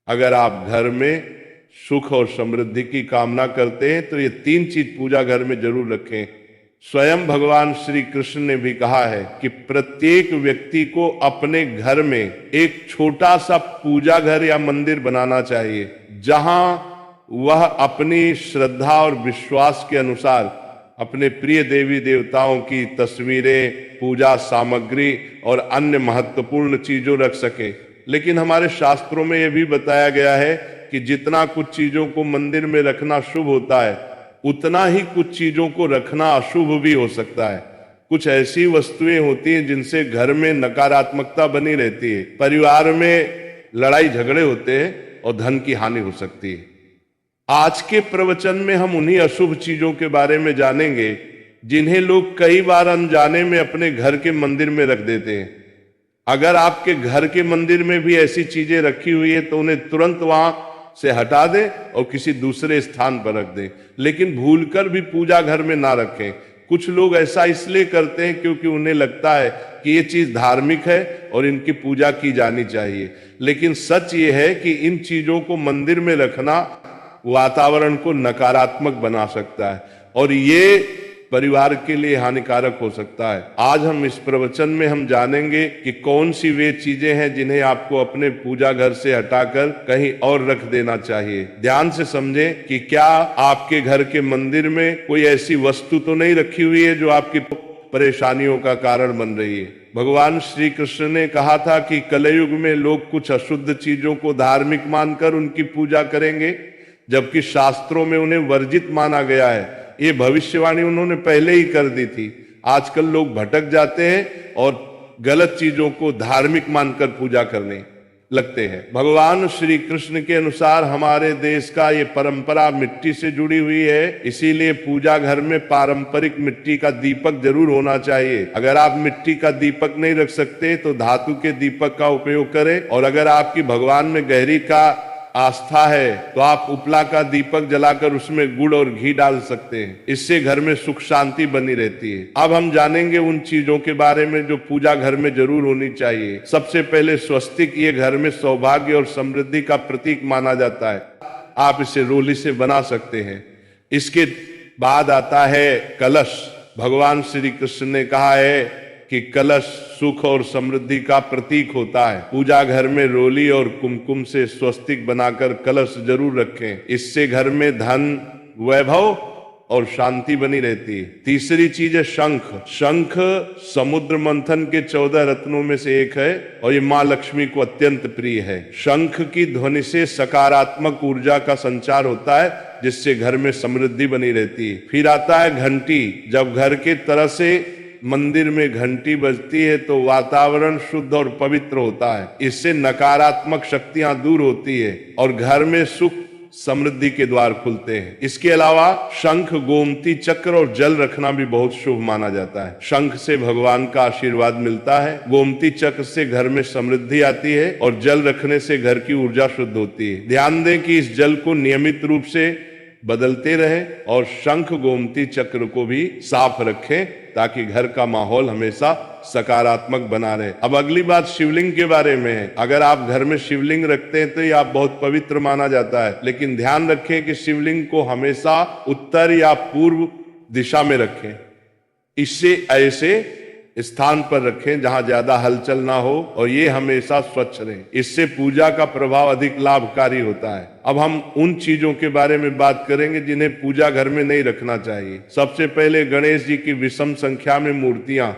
अगर आप घर में सुख और समृद्धि की कामना करते हैं तो ये 3 चीज पूजा घर में जरूर रखें। स्वयं भगवान श्री कृष्ण ने भी कहा है कि प्रत्येक व्यक्ति को अपने घर में एक छोटा सा पूजा घर या मंदिर बनाना चाहिए, जहां वह अपनी श्रद्धा और विश्वास के अनुसार अपने प्रिय देवी देवताओं की तस्वीरें, पूजा सामग्री और अन्य महत्वपूर्ण चीजों रख सके। लेकिन हमारे शास्त्रों में यह भी बताया गया है कि जितना कुछ चीजों को मंदिर में रखना शुभ होता है, उतना ही कुछ चीजों को रखना अशुभ भी हो सकता है। कुछ ऐसी वस्तुएं होती हैं जिनसे घर में नकारात्मकता बनी रहती है, परिवार में लड़ाई झगड़े होते हैं और धन की हानि हो सकती है। आज के प्रवचन में हम उन्हीं अशुभ चीजों के बारे में जानेंगे जिन्हें लोग कई बार अनजाने में अपने घर के मंदिर में रख देते हैं। अगर आपके घर के मंदिर में भी ऐसी चीजें रखी हुई है तो उन्हें तुरंत वहां से हटा दें और किसी दूसरे स्थान पर रख दें, लेकिन भूलकर भी पूजा घर में ना रखें। कुछ लोग ऐसा इसलिए करते हैं क्योंकि उन्हें लगता है कि ये चीज धार्मिक है और इनकी पूजा की जानी चाहिए, लेकिन सच ये है कि इन चीजों को मंदिर में रखना वातावरण को नकारात्मक बना सकता है और ये परिवार के लिए हानिकारक हो सकता है। आज हम इस प्रवचन में हम जानेंगे कि कौन सी वे चीजें हैं जिन्हें आपको अपने पूजा घर से हटाकर कहीं और रख देना चाहिए। ध्यान से समझें कि क्या आपके घर के मंदिर में कोई ऐसी वस्तु तो नहीं रखी हुई है जो आपकी परेशानियों का कारण बन रही है। भगवान श्री कृष्ण ने कहा था कि कलयुग में लोग कुछ अशुद्ध चीजों को धार्मिक मानकर उनकी पूजा करेंगे, जबकि शास्त्रों में उन्हें वर्जित माना गया है। ये भविष्यवाणी उन्होंने पहले ही कर दी थी। आजकल लोग भटक जाते हैं और गलत चीजों को धार्मिक मानकर पूजा करने लगते हैं। भगवान श्री कृष्ण के अनुसार हमारे देश का ये परंपरा मिट्टी से जुड़ी हुई है, इसीलिए पूजा घर में पारंपरिक मिट्टी का दीपक जरूर होना चाहिए। अगर आप मिट्टी का दीपक नहीं रख सकते तो धातु के दीपक का उपयोग करें, और अगर आपकी भगवान में गहरी का आस्था है तो आप उपला का दीपक जलाकर उसमें गुड़ और घी डाल सकते हैं। इससे घर में सुख शांति बनी रहती है। अब हम जानेंगे उन चीजों के बारे में जो पूजा घर में जरूर होनी चाहिए। सबसे पहले स्वस्तिक, ये घर में सौभाग्य और समृद्धि का प्रतीक माना जाता है। आप इसे रोली से बना सकते हैं। इसके बाद आता है कलश। भगवान श्री कृष्ण ने कहा है कि कलश सुख और समृद्धि का प्रतीक होता है। पूजा घर में रोली और कुमकुम से स्वस्तिक बनाकर कलश जरूर रखें। इससे घर में धन, वैभव और शांति बनी रहती है। तीसरी चीज है शंख। शंख समुद्र मंथन के 14 रत्नों में से एक है और ये माँ लक्ष्मी को अत्यंत प्रिय है। शंख की ध्वनि से सकारात्मक ऊर्जा का संचार होता है, जिससे घर में समृद्धि बनी रहती है। फिर आता है घंटी। जब घर के तरह से मंदिर में घंटी बजती है तो वातावरण शुद्ध और पवित्र होता है। इससे नकारात्मक शक्तियां दूर होती है और घर में सुख समृद्धि के द्वार खुलते हैं। इसके अलावा शंख, गोमती चक्र और जल रखना भी बहुत शुभ माना जाता है। शंख से भगवान का आशीर्वाद मिलता है, गोमती चक्र से घर में समृद्धि आती है और जल रखने से घर की ऊर्जा शुद्ध होती है। ध्यान दें कि इस जल को नियमित रूप से बदलते रहे और शंख गोमती चक्र को भी साफ रखें ताकि घर का माहौल हमेशा सकारात्मक बना रहे। अब अगली बात शिवलिंग के बारे में है। अगर आप घर में शिवलिंग रखते हैं तो ये आप बहुत पवित्र माना जाता है, लेकिन ध्यान रखें कि शिवलिंग को हमेशा उत्तर या पूर्व दिशा में रखें। इससे ऐसे स्थान पर रखें जहां ज्यादा हलचल ना हो और ये हमेशा स्वच्छ रहे। इससे पूजा का प्रभाव अधिक लाभकारी होता है। अब हम उन चीजों के बारे में बात करेंगे जिन्हें पूजा घर में नहीं रखना चाहिए। सबसे पहले गणेश जी की विषम संख्या में मूर्तियां।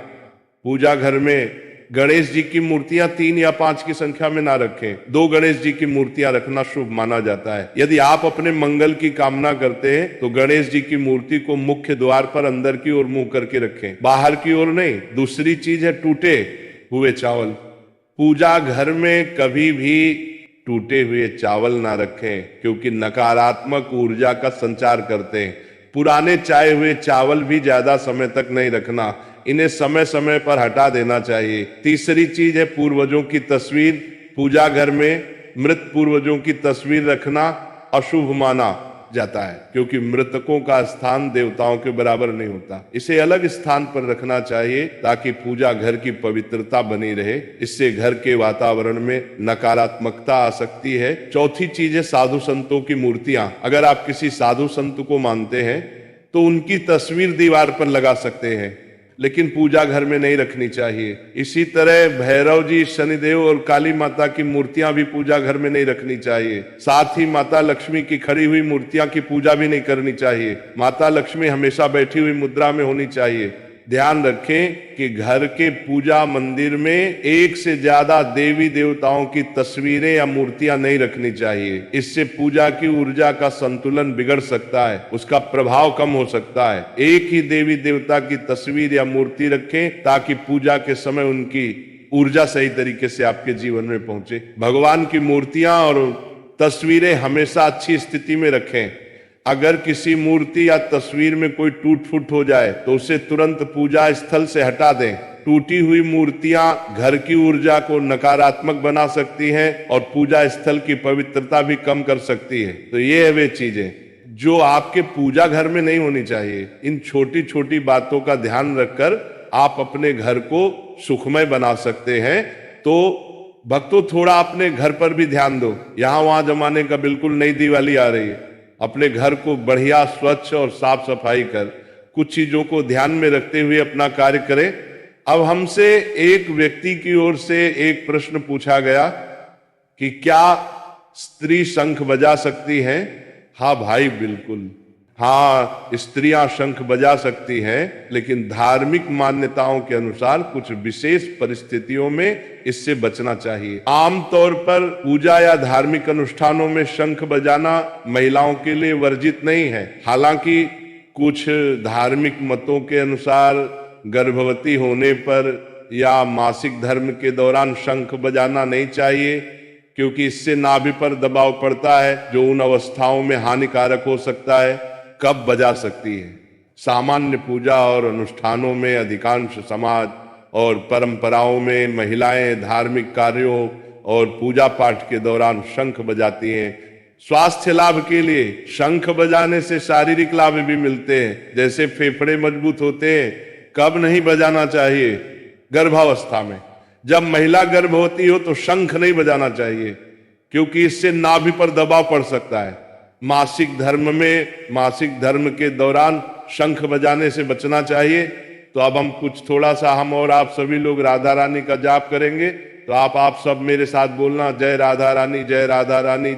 पूजा घर में गणेश जी की मूर्तियां 3 या 5 की संख्या में ना रखें। 2 गणेश जी की मूर्तियां रखना शुभ माना जाता है। यदि आप अपने मंगल की कामना करते हैं तो गणेश जी की मूर्ति को मुख्य द्वार पर अंदर की ओर मुंह करके रखें, बाहर की ओर नहीं। दूसरी चीज है टूटे हुए चावल। पूजा घर में कभी भी टूटे हुए चावल ना रखें क्योंकि नकारात्मक ऊर्जा का संचार करते हैं। पुराने चाहे हुए चावल भी ज्यादा समय तक नहीं रखना, इन्हें समय समय पर हटा देना चाहिए। तीसरी चीज है पूर्वजों की तस्वीर। पूजा घर में मृत पूर्वजों की तस्वीर रखना अशुभ माना जाता है, क्योंकि मृतकों का स्थान देवताओं के बराबर नहीं होता। इसे अलग स्थान पर रखना चाहिए ताकि पूजा घर की पवित्रता बनी रहे। इससे घर के वातावरण में नकारात्मकता आ सकती है। चौथी चीज है साधु संतों की मूर्तियां। अगर आप किसी साधु संत को मानते हैं तो उनकी तस्वीर दीवार पर लगा सकते हैं, लेकिन पूजा घर में नहीं रखनी चाहिए। इसी तरह भैरव जी, शनिदेव और काली माता की मूर्तियां भी पूजा घर में नहीं रखनी चाहिए। साथ ही माता लक्ष्मी की खड़ी हुई मूर्तियां की पूजा भी नहीं करनी चाहिए। माता लक्ष्मी हमेशा बैठी हुई मुद्रा में होनी चाहिए। ध्यान रखें कि घर के पूजा मंदिर में एक से ज्यादा देवी देवताओं की तस्वीरें या मूर्तियां नहीं रखनी चाहिए। इससे पूजा की ऊर्जा का संतुलन बिगड़ सकता है, उसका प्रभाव कम हो सकता है। एक ही देवी देवता की तस्वीर या मूर्ति रखें ताकि पूजा के समय उनकी ऊर्जा सही तरीके से आपके जीवन में पहुंचे। भगवान की मूर्तियां और तस्वीरें हमेशा अच्छी स्थिति में रखें। अगर किसी मूर्ति या तस्वीर में कोई टूट फूट हो जाए तो उसे तुरंत पूजा स्थल से हटा दें। टूटी हुई मूर्तियां घर की ऊर्जा को नकारात्मक बना सकती हैं और पूजा स्थल की पवित्रता भी कम कर सकती है। तो ये है वे चीजें जो आपके पूजा घर में नहीं होनी चाहिए। इन छोटी छोटी बातों का ध्यान रखकर आप अपने घर को सुखमय बना सकते हैं। तो भक्तों, थोड़ा अपने घर पर भी ध्यान दो। यहां वहां जमाने का बिल्कुल नई दिवाली आ रही है। अपने घर को बढ़िया स्वच्छ और साफ सफाई कर कुछ चीजों को ध्यान में रखते हुए अपना कार्य करें। अब हमसे एक व्यक्ति की ओर से एक प्रश्न पूछा गया कि क्या स्त्री शंख बजा सकती हैं? हाँ भाई, बिल्कुल हाँ, स्त्रियां शंख बजा सकती हैं, लेकिन धार्मिक मान्यताओं के अनुसार कुछ विशेष परिस्थितियों में इससे बचना चाहिए। आमतौर पर पूजा या धार्मिक अनुष्ठानों में शंख बजाना महिलाओं के लिए वर्जित नहीं है। हालांकि कुछ धार्मिक मतों के अनुसार गर्भवती होने पर या मासिक धर्म के दौरान शंख बजाना नहीं चाहिए, क्योंकि इससे नाभि पर दबाव पड़ता है जो उन अवस्थाओं में हानिकारक हो सकता है। कब बजा सकती है? सामान्य पूजा और अनुष्ठानों में अधिकांश समाज और परंपराओं में महिलाएं धार्मिक कार्यों और पूजा पाठ के दौरान शंख बजाती हैं। स्वास्थ्य लाभ के लिए शंख बजाने से शारीरिक लाभ भी मिलते हैं, जैसे फेफड़े मजबूत होते हैं। कब नहीं बजाना चाहिए? गर्भावस्था में। जब महिला गर्भवती हो तो शंख नहीं बजाना चाहिए, क्योंकि इससे नाभि पर दबाव पड़ सकता है। मासिक धर्म के दौरान शंख बजाने से बचना चाहिए। तो अब हम और आप सभी लोग राधा रानी का जाप करेंगे। तो आप सब मेरे साथ बोलना, जय राधा रानी, जय राधा रानी।